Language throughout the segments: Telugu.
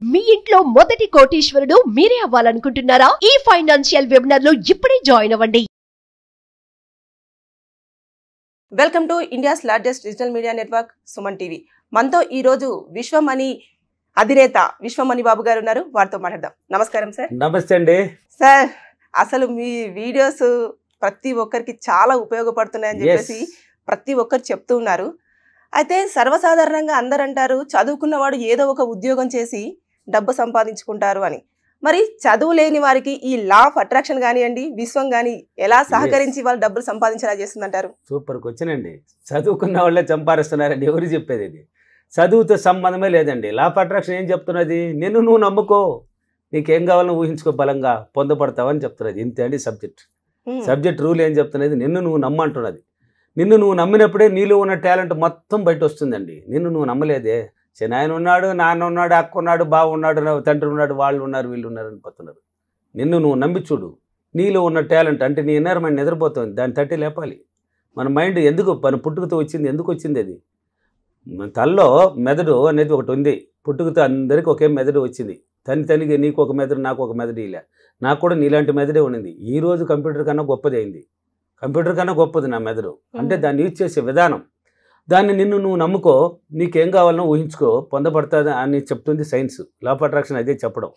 మీ ఇంట్లో మొదటి కోటీశ్వరుడు మీరే అవ్వాలనుకుంటున్నారా? ఈ ఫైనాన్షియల్ వెబినార్ లో ఇప్పుడే జాయిన్ అవ్వండి. Welcome to India's largest digital media network Suman TV. మనతో ఈ రోజు విశ్వమణి అధినేత విశ్వమణి బాబు గారు ఉన్నారు. వారితో మాట్లాడదాం. నమస్కారం సార్. నమస్తే అండి సార్, అసలు మీ వీడియోస్ ప్రతి ఒక్కరికి చాలా ఉపయోగపడుతున్నాయని చెప్పేసి ప్రతి ఒక్కరు చెప్తూ ఉన్నారు. అయితే సర్వసాధారణంగా అందరు అంటారు చదువుకున్నవాడు ఏదో ఒక ఉద్యోగం చేసి డబ్బు సంపాదించుకుంటారు అని. మరి చదువు లేని వారికి ఈ లా ఆఫ్ అట్రాక్షన్ కానివ్వండి, విశ్వం కానీ ఎలా సహకరించి వాళ్ళు డబ్బులు సంపాదించేలా చేస్తుందంటారు? సూపర్ క్వశ్చన్ అండి. చదువుకున్న వాళ్ళే సంపాదిస్తున్నారండి. ఎవరు చెప్పేది? ఇది చదువుతో సంబంధమే లేదండి. లా ఆఫ్ అట్రాక్షన్ ఏం చెప్తున్నది? నిన్ను నువ్వు నమ్ముకో, నీకేం కావాలని ఊహించుకో, బలంగా పొందపడతావని చెప్తున్నది. ఇంతే అండి సబ్జెక్ట్ రూల్ ఏం చెప్తున్నది? నిన్ను నువ్వు నమ్మంటున్నది. నిన్ను నువ్వు నమ్మినప్పుడే నీలో ఉన్న టాలెంట్ మొత్తం బయట వస్తుందండి. నిన్ను నువ్వు నమ్మలేదే, ఆయన ఉన్నాడు, నాన్న ఉన్నాడు, అక్క ఉన్నాడు, బావ ఉన్నాడు, తండ్రి ఉన్నాడు, వాళ్ళు ఉన్నారు, వీళ్ళు ఉన్నారు అని పోతున్నారు. నిన్ను నువ్వు నమ్మి చూడు. నీలో ఉన్న టాలెంట్ అంటే నీ ఇన్నర్ మైండ్ నిద్రపోతుంది, దాన్ని తట్టి లేపాలి. మన మైండ్ ఎందుకు మన పుట్టుకతో వచ్చింది? ఎందుకు వచ్చింది? అది మన తల్లో మెదడు అనేది ఒకటి ఉంది. పుట్టుకతో అందరికీ ఒకే మెదడు వచ్చింది. తనికి నీకు ఒక మెదడు, నాకు ఒక మెదడు. ఇలా నాకు కూడా నీలాంటి మెదడే ఉన్నది. ఈరోజు కంప్యూటర్ కన్నా గొప్పది అయింది. కంప్యూటర్ కన్నా గొప్పది నా మెదడు. అంటే దాన్ని యూజ్ చేసే విధానం. దాన్ని నిన్ను నువ్వు నమ్ముకో, నీకేం కావాలనో ఊహించుకో, పొందబడుతుంది అని చెప్తుంది సైన్స్. లా ఆఫ్ అట్రాక్షన్ అదే చెప్పడం.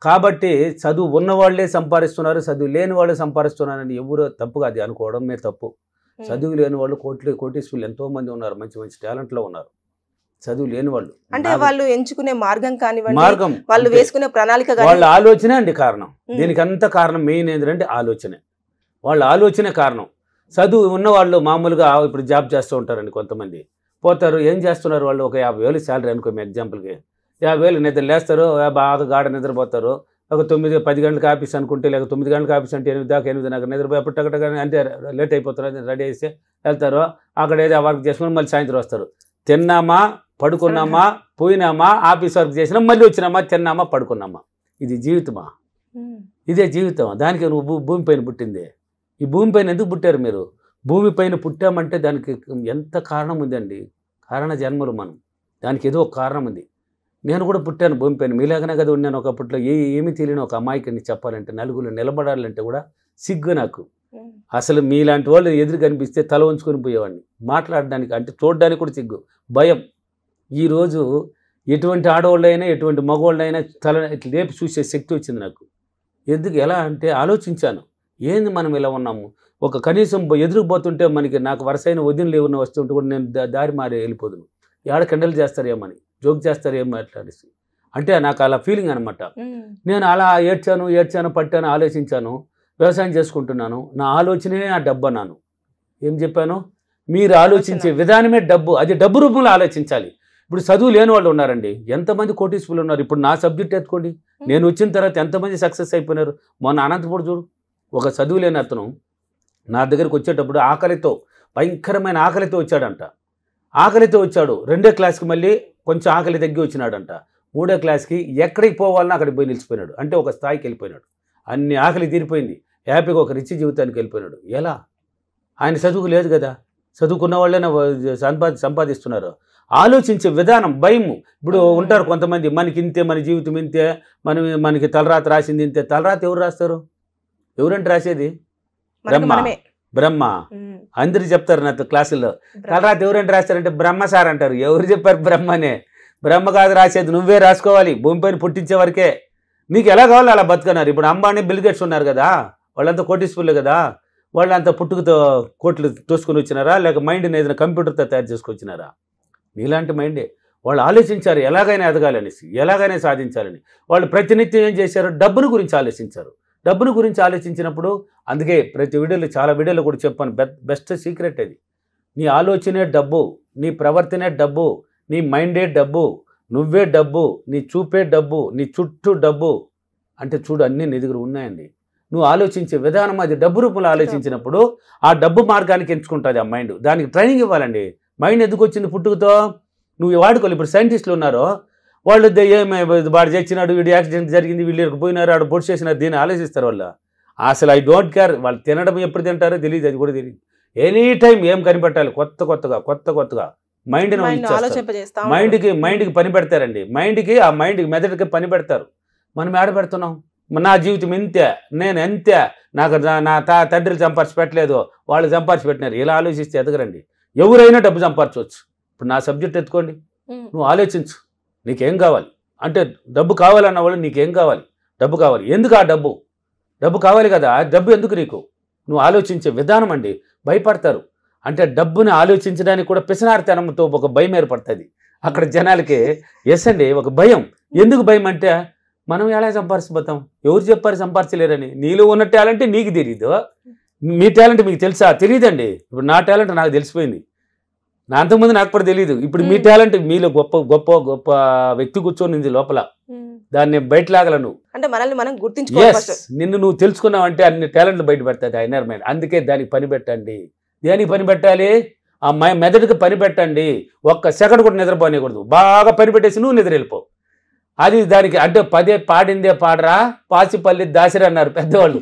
కాబట్టి చదువు ఉన్నవాళ్లే సంపాదిస్తున్నారు, చదువు లేని వాళ్ళు సంపాదిస్తున్నారని ఎవరో తప్పుగా అది అనుకోవడం మీరు తప్పు. చదువు లేని వాళ్ళు కోటీశ్వరులు ఎంతో మంది ఉన్నారు, మంచి మంచి టాలెంట్లో ఉన్నారు. చదువు లేని వాళ్ళు అంటే వాళ్ళు ఎంచుకునే మార్గం కానివ్వండి, వాళ్ళు వేసుకునే ప్రణాళిక, వాళ్ళ ఆలోచనే అండి కారణం. దీనికి అంత కారణం మెయిన్ ఏంటంటే ఆలోచనే. వాళ్ళ ఆలోచనే కారణం. చదువు ఉన్నవాళ్ళు మామూలుగా ఇప్పుడు జాబ్ చేస్తూ ఉంటారండి. కొంతమంది పోతారు, ఏం చేస్తున్నారు వాళ్ళు? ఒక 50,000 శాలరీ అనుకో, మీ ఎగ్జాంపుల్కి 50,000 నిద్ర లేస్తారు, బాగా గాఢ నిద్రపోతారు. ఒక 9-10 గంటలకు ఆఫీస్ అనుకుంటే, లేక 9 గంటలకు ఆఫీస్ అంటే 8 దాకా 8 దాకా నిద్రపోయి అప్పుడు టగటగా అంటే లేట్ అయిపోతున్నారు, రెడీ అయితే వెళ్తారు. అక్కడ ఏదో వర్క్ చేసుకుని మళ్ళీ సాయంత్రం వస్తారు. తిన్నామా, పడుకున్నామా, పోయినామా, ఆఫీస్ వర్క్ చేసినా, మళ్ళీ వచ్చినామా, తిన్నామా, పడుకున్నామా. ఇది జీవితమా? ఇదే జీవితం. దానికి నువ్వు భూమిపైన పుట్టింది. ఈ భూమిపైన ఎందుకు పుట్టారు మీరు? భూమిపైన పుట్టామంటే దానికి ఎంత కారణం ఉందండి. కారణ జన్మలు మనం. దానికి ఏదో ఒక కారణం ఉంది. నేను కూడా పుట్టాను భూమిపైన, మీలాగానే కదా ఉన్నాను ఒకప్పట్లో. ఏమీ తెలియని ఒక అమాయకుని చెప్పాలంటే, నలుగురు నిలబడాలంటే కూడా సిగ్గు నాకు. అసలు మీలాంటి వాళ్ళు ఎదురు కనిపిస్తే తల ఉంచుకొని పోయేవాడిని. మాట్లాడడానికి అంటే చూడడానికి కూడా సిగ్గు, భయం. ఈరోజు ఎటువంటి ఆడవాళ్ళైనా ఎటువంటి మగవాళ్ళైనా తల లేపి చూసే శక్తి వచ్చింది నాకు. ఎందుకు, ఎలా అంటే ఆలోచించాను. ఏంది మనం ఇలా ఉన్నాము? ఒక కనీసం ఎదురుకుపోతుంటే మనకి నాకు వరుసైన వదినలు ఏమన్నా వస్తుంటే కూడా నేను దారి మారి వెళ్ళిపోదును. ఏడ కండలు చేస్తారేమని, జోక్ చేస్తారేమో అట్లాడేసి. అంటే నాకు అలా ఫీలింగ్ అనమాట. నేను అలా ఏడ్చాను, పట్టాను, ఆలోచించాను. వ్యవసాయం చేసుకుంటున్నాను. నా ఆలోచనే ఆ డబ్బు అన్నాను. ఏం చెప్పాను? మీరు ఆలోచించే విధానమే డబ్బు. అది డబ్బు రూపంలో ఆలోచించాలి. ఇప్పుడు చదువు లేని వాళ్ళు ఉన్నారండి, ఎంతమంది కోటీశ్వరులు ఉన్నారు. ఇప్పుడు నా సబ్జెక్ట్ ఎత్తుకోండి, నేను వచ్చిన తర్వాత ఎంతమంది సక్సెస్ అయిపోయినారు. మొన్న అనంతపురం చూడు, ఒక చదువు లేని అతను నా దగ్గరికి వచ్చేటప్పుడు ఆకలితో, భయంకరమైన ఆకలితో వచ్చాడంట. ఆకలితో వచ్చాడు. 2వ క్లాస్కి మళ్ళీ కొంచెం ఆకలి తగ్గి వచ్చినాడంట. 3వ క్లాస్కి ఎక్కడికి పోవాలన్నా అక్కడికి పోయి నిలిచిపోయినాడు. అంటే ఒక స్థాయికి వెళ్ళిపోయినాడు. అన్ని ఆకలి తీరిపోయింది. హ్యాపీగా ఒక రిచ్ జీవితానికి వెళ్ళిపోయినాడు. ఎలా? ఆయన చదువుకు లేదు కదా. చదువుకున్న వాళ్ళైనా సంపాదిస్తున్నారు. ఆలోచించే విధానం, భయం. ఇప్పుడు ఉంటారు కొంతమంది, మనకి ఇంతే, మన జీవితం ఇంతే, మనకి తలరాత రాసింది ఇంతే. తలరాత ఎవరు రాస్తారు? ఎవరంటే రాసేది? బ్రహ్మ. అందరు చెప్తారు నాతో క్లాసుల్లో, తలరాత ఎవరంటే రాస్తారంటే బ్రహ్మ సార్ అంటారు. ఎవరు చెప్పారు బ్రహ్మనే? బ్రహ్మ కాదు రాసేది, నువ్వే రాసుకోవాలి. భూమిపైన పుట్టించే వరకే. నీకు ఎలా కావాలో అలా బతుకున్నారు. ఇప్పుడు అంబానీ, బిల్ గేట్స్ ఉన్నారు కదా, వాళ్ళంతా కోటీశ్వరులే కదా. వాళ్ళంతా పుట్టుకతో కోట్లు తోసుకొని వచ్చినారా, లేక మైండ్ని ఏదైనా కంప్యూటర్తో తయారు చేసుకొచ్చినారా? నీలాంటి మైండే. వాళ్ళు ఆలోచించారు ఎలాగైనా ఎదగాలనేసి, ఎలాగైనా సాధించాలని. వాళ్ళు ప్రతినిత్యం ఏం చేశారు? డబ్బును గురించి ఆలోచించారు. డబ్బును గురించి ఆలోచించినప్పుడు, అందుకే ప్రతి వీడియోలో, చాలా వీడియోలో కూడా చెప్పాను, బెస్ట్ సీక్రెట్ అది. నీ ఆలోచనే డబ్బు, నీ ప్రవర్తనే డబ్బు, నీ మైండే డబ్బు, నువ్వే డబ్బు, నీ చూపే డబ్బు, నీ చుట్టూ డబ్బు. అంటే చూడు, అన్నీ నీ దగ్గర ఉన్నాయండి. నువ్వు ఆలోచించే విధానం అది డబ్బు రూపంలో ఆలోచించినప్పుడు ఆ డబ్బు మార్గానికి ఎంచుకుంటుంది ఆ మైండ్. దానికి ట్రైనింగ్ ఇవ్వాలండి. మైండ్ ఎందుకు వచ్చింది పుట్టుకతో? నువ్వు వాడుకోవాలి. ఇప్పుడు సైంటిస్టులు ఉన్నారు, వాళ్ళు వాడు చచ్చినాడు, వీడు యాక్సిడెంట్ జరిగింది, వీళ్ళు పోయినారు, ఆడు పొడి చేసినారు, దీన్ని ఆలోచిస్తారు వాళ్ళు. అసలు ఐ డోంట్ కేర్. వాళ్ళు తినడం ఎప్పుడు తింటారో తెలియదు, అది కూడా తెలియదు. ఎనీ టైం ఏం కనిపెట్టాలి, కొత్తగా మైండ్ని మైండ్కి పని పెడతారండి. ఆ మైండ్కి మెదడుకి పని పెడతారు. మనం ఏడ పెడుతున్నాం? నా జీవితం ఇంతే, నేను ఎంతే, నాకు నా తండ్రులు సంపాదించి పెట్టలేదు, వాళ్ళు సంపాదించి పెట్టినారు, ఇలా ఆలోచిస్తే ఎదగరండి. ఎవరైనా డబ్బు సంపాదించవచ్చు. ఇప్పుడు నా సబ్జెక్ట్ ఎత్తుకోండి, నువ్వు ఆలోచించు నీకేం కావాలి అంటే, డబ్బు కావాలన్న వాళ్ళు నీకేం కావాలి? డబ్బు కావాలి. ఎందుకు ఆ డబ్బు కావాలి కదా, డబ్బు ఎందుకు నీకు? నువ్వు ఆలోచించే విధానం అండి. భయపడతారు అంటే డబ్బుని ఆలోచించడానికి కూడా పిసనారితనంతో ఒక భయం ఏర్పడుతుంది అక్కడ జనాలకి. ఎస్ అండి, ఒక భయం. ఎందుకు భయం అంటే, మనం ఎలా సంపాదించబోతాం? ఎవరు చెప్పారు సంపాదించలేరని? నీలో ఉన్న టాలెంట్ నీకు తెలియదు, మీ టాలెంట్ మీకు తెలుసా? తెలియదండి. ఇప్పుడు నా టాలెంట్ నాకు తెలిసిపోయింది, నా అంతకుముందు నాకు కూడా తెలియదు. ఇప్పుడు మీ టాలెంట్ మీలో గొప్ప గొప్ప గొప్ప వ్యక్తి కూర్చొని లోపల, దాన్ని బయట లాగలను అంటే మనల్ని మనం గుర్తించుకోవాలి. నిన్ను నువ్వు తెలుసుకున్నావంటే అన్ని టాలెంట్లు బయట పెడతాయి ఆ ఇన్నర్ మైండ్. అందుకే దానికి పని పెట్టండి. దేనికి పని పెట్టాలి? ఆ మెదడుకి పని పెట్టండి. ఒక్క సెకండ్ కూడా నిద్రపోనేకూడదు. బాగా పని పెట్టేసి నువ్వు నిద్ర వెళ్ళిపో. అది దానికి అంటే పాడిందే పాడరా పాసిపల్లి దాసిరా అన్నారు పెద్దవాళ్ళు.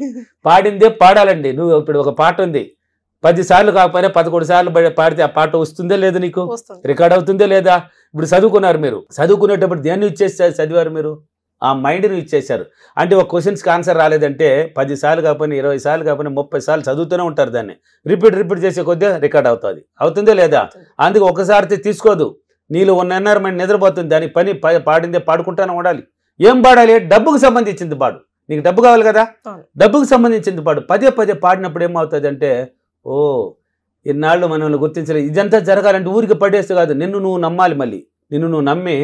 పాడిందే పాడాలండి. నువ్వు ఇప్పుడు ఒక పాట ఉంది, 10 సార్లు కాకపోయినా 11 సార్లు పాడితే ఆ పాట వస్తుందే లేదా, నీకు రికార్డ్ అవుతుందే లేదా? ఇప్పుడు చదువుకున్నారు మీరు, చదువుకునేటప్పుడు దేన్ని ఇచ్చేసారు? చదివారు మీరు ఆ మైండ్ని ఇచ్చేశారు. అంటే ఒక క్వశ్చన్స్కి ఆన్సర్ రాలేదంటే 10 సార్లు కాకపోయినా 20 సార్లు కాకపోయినా 30 సార్లు చదువుతూనే ఉంటారు. దాన్ని రిపీట్ చేసే కొద్దిగా రికార్డ్ అవుతుంది. అవుతుందే లేదా? అందుకే ఒకసారి తీసుకోదు. నీళ్ళు ఉన్నన్నారు మైండ్ నిద్రపోతుంది. దాని పని పాడిందే పాడుకుంటానే ఉండాలి. ఏం పాడాలి? డబ్బుకు సంబంధించింది పాడు. నీకు డబ్బు కావాలి కదా, డబ్బుకు సంబంధించింది పాడు. పదే పాడినప్పుడు ఏమవుతుంది అంటే, ఓ ఇన్నాళ్ళు మనల్ని గుర్తించలేదు. ఇదంతా జరగాలంటే ఊరికి పడేస్తే కాదు, నిన్ను నువ్వు నమ్మాలి. మళ్ళీ నిన్ను నువ్వు నమ్మి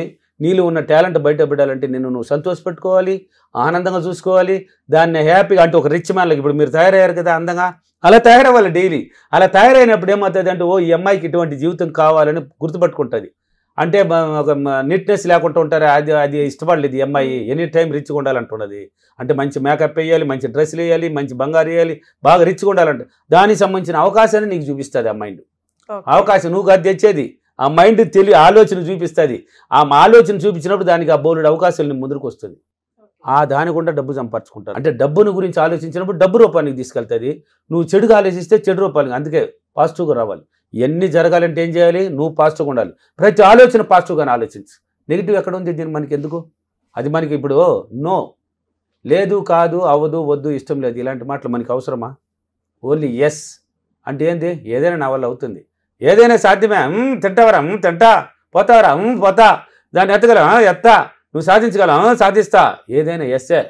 నీళ్ళు ఉన్న టాలెంట్ బయట పెట్టాలంటే నిన్ను నువ్వు సంతోషపెట్టుకోవాలి, ఆనందంగా చూసుకోవాలి. దాన్ని హ్యాపీగా అంటే ఒక రిచ్ మ్యాన్లకి ఇప్పుడు మీరు తయారయ్యారు కదా అందంగా, అలా తయారవ్వాలి డైలీ. అలా తయారైనప్పుడు ఏమవుతుంది అంటే, ఓ ఈ అమ్మాయికి ఇటువంటి జీవితం కావాలని గుర్తుపట్టుకుంటుంది. అంటే ఒక నీట్నెస్ లేకుండా ఉంటారు, అది ఇష్టపడలేదు ఈ అమ్మాయి. ఎనీ టైం రిచ్గా ఉండాలంటున్నది. అంటే మంచి మేకప్ వేయాలి, మంచి డ్రెస్సులు వేయాలి, మంచి బంగారు వేయాలి, బాగా రిచ్గా ఉండాలంట. దానికి సంబంధించిన అవకాశాన్ని నీకు చూపిస్తుంది ఆ మైండ్. అవకాశం నువ్వు కాదు తెచ్చేది, ఆ మైండ్ ఆలోచన చూపిస్తుంది. ఆ ఆలోచన చూపించినప్పుడు దానికి ఆ బోలెడు అవకాశాలు ముందుకు వస్తుంది. ఆ దాని కూడా డబ్బు సంపాదించుకుంటారు. అంటే డబ్బుని గురించి ఆలోచించినప్పుడు డబ్బు రూపానికి తీసుకెళ్తుంది. నువ్వు చెడుగా ఆలోచిస్తే చెడు రూపానికి. అందుకే పాజిటివ్గా రావాలి. ఇవన్నీ జరగాలంటే ఏం చేయాలి? నువ్వు పాజిటివ్గా ఉండాలి. ప్రతి ఆలోచన పాజిటివ్గానే ఆలోచించు. నెగిటివ్ ఎక్కడ ఉంది? దీన్ని మనకి ఎందుకు? అది మనకి ఇప్పుడు నో, లేదు, కాదు, అవ్వదు, వద్దు, ఇష్టం లేదు, ఇలాంటి మాటలు మనకి అవసరమా? ఓన్లీ ఎస్ అంటే ఏంది? ఏదైనా నా వల్ల అవుతుంది, ఏదైనా సాధ్యమే. తింటావరా? తింటా. పోతావరా? పోతా. దాన్ని ఎత్తగలవా? ఎత్తా. నువ్వు సాధించగలవా? సాధిస్తా. ఏదైనా ఎస్సే.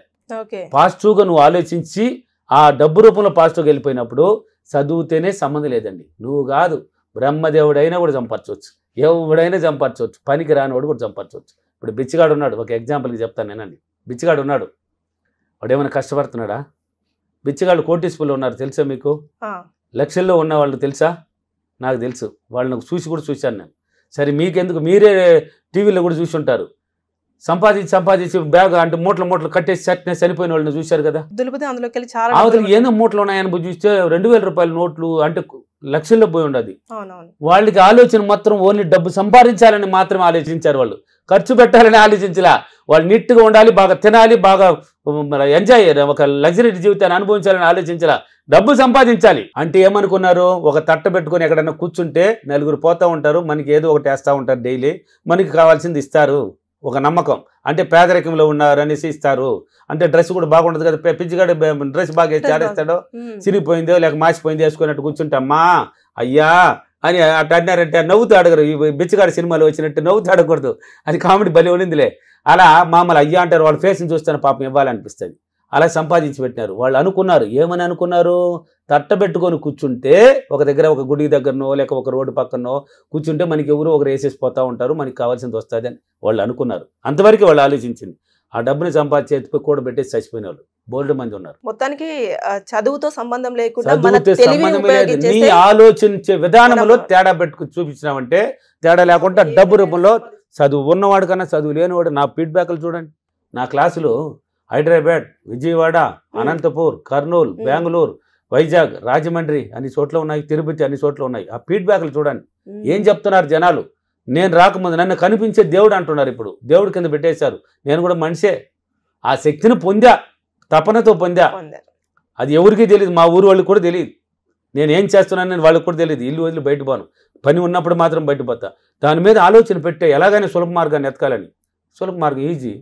పాజిటివ్గా నువ్వు ఆలోచించి ఆ డబ్బు రూపంలో పాజిటివ్గా వెళ్ళిపోయినప్పుడు చదువుతేనే సంబంధం లేదండి. నువ్వు కాదు, బ్రహ్మదేవుడైనా కూడా సంపాదించవచ్చు, ఎవడైనా సంపాదించవచ్చు, పనికి రానివాడు కూడా సంపాదించవచ్చు. ఇప్పుడు బిచ్చిగాడు ఉన్నాడు, ఒక ఎగ్జాంపుల్కి చెప్తాను నేనండి. బిచ్చిగాడు ఉన్నాడు, వాడు ఏమైనా కష్టపడుతున్నాడా? బిచ్చిగాడు కోటీశ్వరులు ఉన్నారు తెలుసా మీకు? లక్షల్లో ఉన్న వాళ్ళు తెలుసా? నాకు తెలుసు, వాళ్ళని చూశాను నేను. సరే మీకెందుకు, మీరే టీవీలో కూడా చూసి ఉంటారు. సంపాదించి బ్యాగ్ అంటే మూటలు కట్టేసి చనిపోయిన వాళ్ళని చూశారు కదా. అవతల ఏదో మూటలు ఉన్నాయని చూస్తే 2000 రూపాయల నోట్లు అంటే లక్షల్లో పోయి ఉండదు. వాళ్ళకి ఆలోచన మాత్రం ఓన్లీ డబ్బు సంపాదించాలని మాత్రం ఆలోచించారు. వాళ్ళు ఖర్చు పెట్టాలని ఆలోచించలా. వాళ్ళు నీట్గా ఉండాలి, బాగా తినాలి, బాగా ఎంజాయ్ ఒక లగ్జరీ జీవితాన్ని అనుభవించాలని ఆలోచించలా. డబ్బు సంపాదించాలి అంటే ఏమనుకున్నారు? ఒక తట్ట పెట్టుకొని ఎక్కడన్నా కూర్చుంటే నలుగురు పోతూ ఉంటారు, మనకి ఏదో ఒకటి వేస్తూ ఉంటారు, డైలీ మనకి కావాల్సింది ఇస్తారు, ఒక నమ్మకం. అంటే పేదరికంలో ఉన్నారు అనేసి ఇస్తారు. అంటే డ్రెస్ కూడా బాగుండదు కదా, పిచ్చిగాడు డ్రెస్ బాగా వేసి ఆడేస్తాడో, చిరిగిపోయిందో లేక మాసిపోయిందో వేసుకున్నట్టు కూర్చుంటామ్మా అయ్యా అని అట్ట అన్నారంటే నవ్వుతూ అడగరు. ఈ బిచ్చగాడు సినిమాలో వచ్చినట్టు నవ్వుతూ అడగకూడదు, అది కామెడీ భలే ఉండిందిలే. అలా మామూలు అయ్యా అంటారు, వాళ్ళ ఫేస్ని చూస్తాను పాపం ఇవ్వాలనిపిస్తుంది. అలా సంపాదించి పెట్టినారు. వాళ్ళు అనుకున్నారు, ఏమని అనుకున్నారు? తట్టబెట్టుకొని కూర్చుంటే ఒక దగ్గర, ఒక గుడి దగ్గరనో లేక ఒక రోడ్డు పక్కనో కూర్చుంటే మనకి ఎవరు ఒకరు వేసేసిపోతూ ఉంటారు, మనకి కావాల్సింది వస్తుంది అని వాళ్ళు అనుకున్నారు. అంతవరకు వాళ్ళు ఆలోచించింది. ఆ డబ్బుని సంపాదించి ఎత్తిపోయి కూడా పెట్టేసి చచ్చిపోయిన వాళ్ళు బోల్డ్ మంది ఉన్నారు. మొత్తానికి చదువుతో సంబంధం లేకుండా నీ ఆలోచించే విధానంలో తేడా పెట్టుకుని చూపించినామంటే, తేడా లేకుండా డబ్బు రూపంలో చదువు ఉన్నవాడు కన్నా చదువు లేనివాడు. నా ఫీడ్బ్యాక్లు చూడండి, నా క్లాసులు హైదరాబాద్, విజయవాడ, అనంతపూర్, కర్నూలు, బెంగళూరు, వైజాగ్, రాజమండ్రి అన్ని చోట్ల ఉన్నాయి, తిరుపతి అన్ని చోట్ల ఉన్నాయి. ఆ ఫీడ్బ్యాక్లు చూడండి ఏం చెప్తున్నారు జనాలు. నేను రాకముందు నన్ను కనిపించే దేవుడు అంటున్నారు, ఇప్పుడు దేవుడి కింద పెట్టేశారు. నేను కూడా మనిషే, ఆ శక్తిని పొందా, తపనతో పొందా. అది ఎవరికి తెలియదు, మా ఊరు వాళ్ళకి కూడా తెలియదు. నేను ఏం చేస్తున్నాను వాళ్ళకి కూడా తెలియదు. ఇల్లు వదిలి బయట పోను. పని ఉన్నప్పుడు మాత్రం బయటపోతా. దాని మీద ఆలోచన పెట్టే ఎలాగైనా సులభ మార్గాన్ని ఎతకాలని. సులభ మార్గం ఈజీ,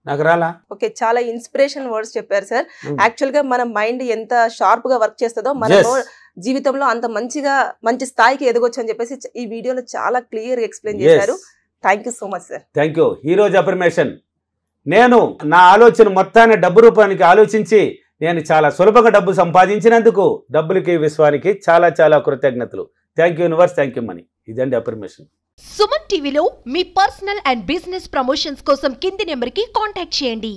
నాకు రాలా. ఓకే, చాలా ఇన్స్పిరేషన్ వర్డ్స్ చెప్పారు సార్. యాక్చువల్ గా మన మైండ్ ఎంత షార్ప్ గా వర్క్ చేస్తుందో మనము జీవితంలో అంత మంచి స్థాయికి ఎదగొచ్చు అని చెప్పేసి ఈ వీడియోలో చాలా క్లియర్ గా ఎక్స్ప్లెయిన్ చేశారు. Thank you so much sir. Thank you. ఈ రోజు అఫర్మేషన్, నేను నా ఆలోచన మొత్తాన్ని డబ్బు రూపానికి ఆలోచించి నేను చాలా సులభంగా డబ్బు సంపాదించినందుకు డబ్బులకి విశ్వానికి చాలా చాలా కృతజ్ఞతలు. Thank you universe, thank you money. ఇదండి అఫర్మేషన్. సుమన్ టీవీలో మీ పర్సనల్ అండ్ బిజినెస్ ప్రమోషన్స్ కోసం కింది నెంబర్కి కాంటాక్ట్ చేయండి.